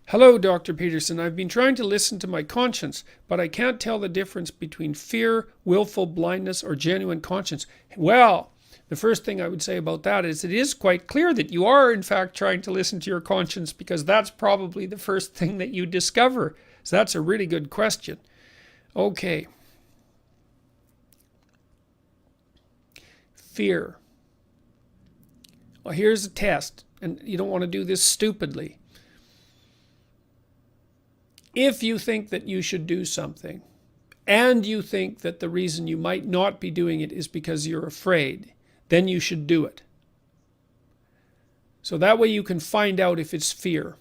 Hello, Dr. Peterson. I've been trying to listen to my conscience, but I can't tell the difference between fear, willful blindness, or genuine conscience. Well, the first thing I would say about that is it is quite clear that you are, in fact, trying to listen to your conscience, because that's probably the first thing that you discover. So that's a really good question. Okay. Fear. Well, here's a test, and you don't want to do this stupidly. If you think that you should do something, and you think that the reason you might not be doing it is because you're afraid, then you should do it. So that way you can find out if it's fear.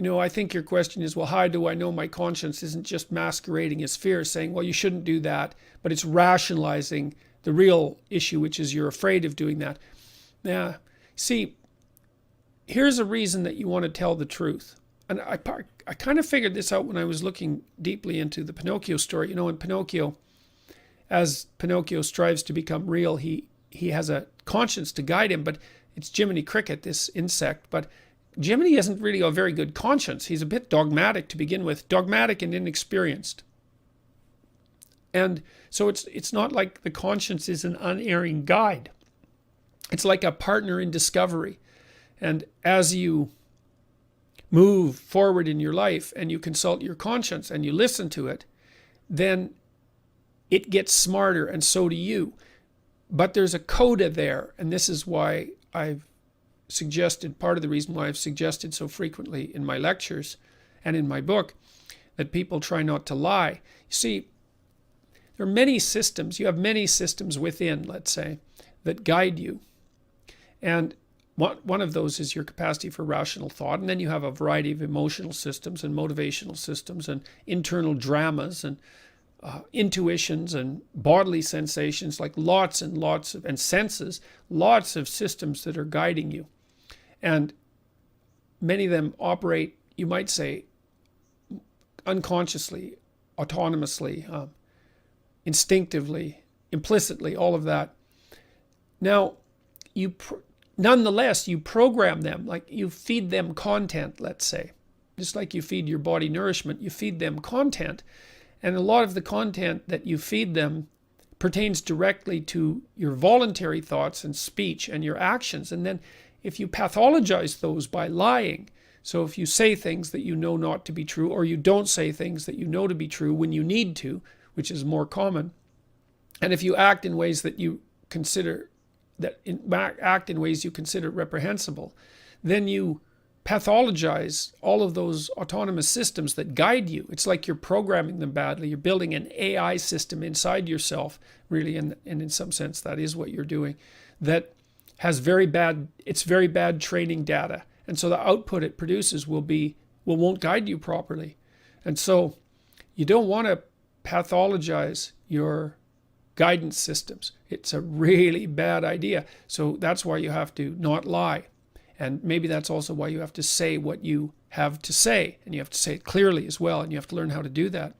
I think your question is, well, how do I know my conscience isn't just masquerading as fear, saying, well, you shouldn't do that, but it's rationalizing the real issue, which is you're afraid of doing that. Now, see, here's a reason that you want to tell the truth. And I kind of figured this out when I was looking deeply into the Pinocchio story. In Pinocchio, as Pinocchio strives to become real, he has a conscience to guide him, but it's Jiminy Cricket, this insect. But Jiminy isn't really a very good conscience. He's a bit dogmatic to begin with, dogmatic and inexperienced. And so it's not like the conscience is an unerring guide. It's like a partner in discovery. And as you move forward in your life and you consult your conscience and you listen to it, then it gets smarter, and so do you. But there's a coda there, and this is why I've suggested, part of the reason why I've suggested so frequently in my lectures and in my book, that people try not to lie. You see, there are many systems. You have many systems within, let's say, that guide you. And one of those is your capacity for rational thought. And then you have a variety of emotional systems and motivational systems and internal dramas and intuitions and bodily sensations, like lots and lots of, and senses, lots of systems that are guiding you. And many of them operate, you might say, unconsciously, autonomously, instinctively, implicitly, all of that. Now, nonetheless, you program them, like you feed them content, let's say. Just like you feed your body nourishment, you feed them content. And a lot of the content that you feed them pertains directly to your voluntary thoughts and speech and your actions. And then if you pathologize those by lying, so if you say things that you know not to be true, or you don't say things that you know to be true when you need to, which is more common, and if you act in ways that you consider reprehensible, then you pathologize all of those autonomous systems that guide you. It's like you're programming them badly. You're building an AI system inside yourself, really, and in some sense that is what you're doing, that has very bad training data. And so the output it produces won't guide you properly. And so you don't want to pathologize your guidance systems. It's a really bad idea. So that's why you have to not lie. And maybe that's also why you have to say what you have to say. And you have to say it clearly as well. And you have to learn how to do that.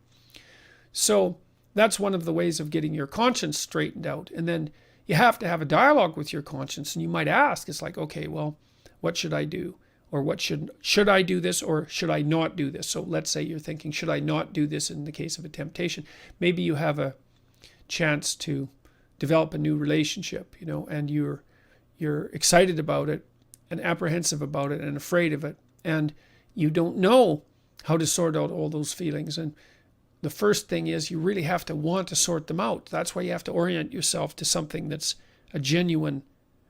So that's one of the ways of getting your conscience straightened out. And then you have to have a dialogue with your conscience. And you might ask, it's like, okay, well, what should I do? Or what should I do this, or should I not do this? So let's say you're thinking, should I not do this in the case of a temptation? Maybe you have a chance to develop a new relationship, and you're excited about it and apprehensive about it and afraid of it, and you don't know how to sort out all those feelings. And the first thing is you really have to want to sort them out. That's why you have to orient yourself to something that's a genuine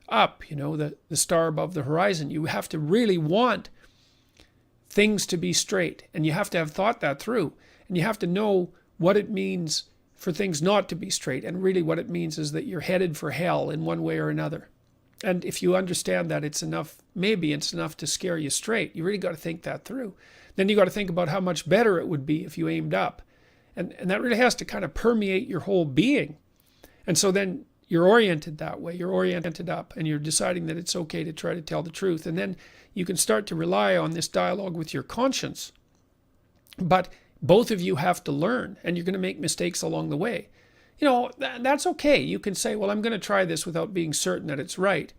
up, the star above the horizon. You have to really want things to be straight, and you have to have thought that through, and you have to know what it means for things not to be straight. And really what it means is that you're headed for hell in one way or another. And if you understand that, maybe it's enough to scare you straight. You really got to think that through. Then you got to think about how much better it would be if you aimed up. And that really has to kind of permeate your whole being. And so then you're oriented that way. You're oriented up, and you're deciding that it's okay to try to tell the truth. And then you can start to rely on this dialogue with your conscience. But both of you have to learn, and you're going to make mistakes along the way. That's okay. You can say, well, I'm going to try this without being certain that it's right.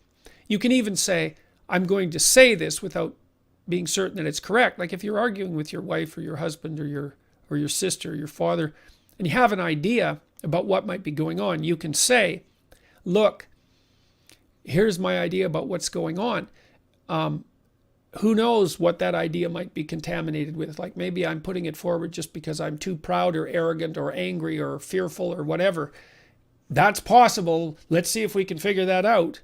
You can even say, I'm going to say this without being certain that it's correct. Like if you're arguing with your wife or your husband or your sister or your father, and you have an idea about what might be going on, you can say, look, here's my idea about what's going on. Who knows what that idea might be contaminated with? Like maybe I'm putting it forward just because I'm too proud or arrogant or angry or fearful or whatever. That's possible. Let's see if we can figure that out.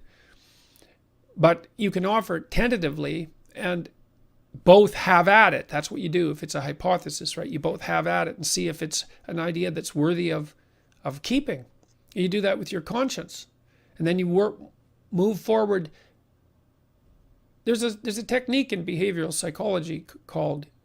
But you can offer it tentatively and both have at it. That's what you do if it's a hypothesis, right? You both have at it and see if it's an idea that's worthy of keeping. You do that with your conscience. And then you move forward. There's a technique in behavioral psychology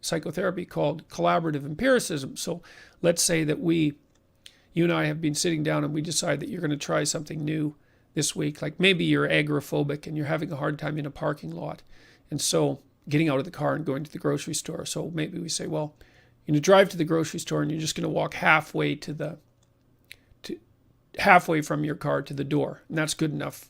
psychotherapy called collaborative empiricism. So let's say that you and I have been sitting down and we decide that you're going to try something new this week. Like maybe you're agoraphobic and you're having a hard time in a parking lot. And so getting out of the car and going to the grocery store. So maybe we say, well, you're going to drive to the grocery store and you're just going to walk halfway halfway from your car to the door. And that's good enough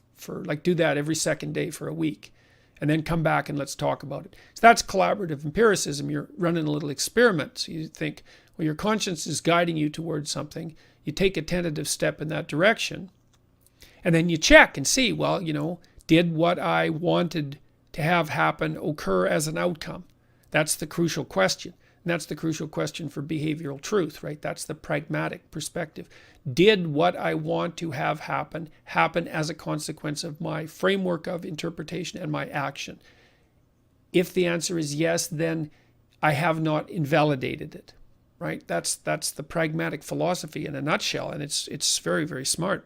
do that every second day for a week. And then come back and let's talk about it. So that's collaborative empiricism. You're running a little experiment. So you think, well, your conscience is guiding you towards something. You take a tentative step in that direction. And then you check and see, well, did what I wanted to have happen occur as an outcome? That's the crucial question. And that's the crucial question for behavioral truth, right? That's the pragmatic perspective. Did what I want to have happen as a consequence of my framework of interpretation and my action? If the answer is yes, then I have not invalidated it, right? That's the pragmatic philosophy in a nutshell, and it's very, very smart.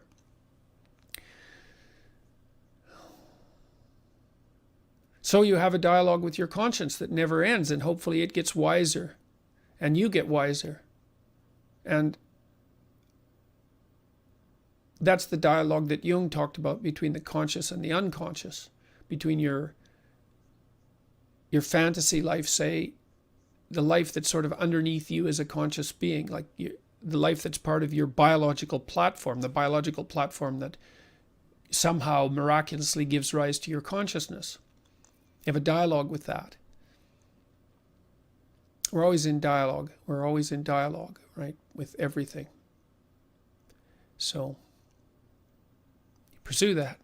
So you have a dialogue with your conscience that never ends, and hopefully it gets wiser, and you get wiser. And that's the dialogue that Jung talked about between the conscious and the unconscious, between your fantasy life, say, the life that's sort of underneath you as a conscious being, like the life that's part of your biological platform, the biological platform that somehow miraculously gives rise to your consciousness. You have a dialogue with that. We're always in dialogue. We're always in dialogue, right, with everything. So pursue that.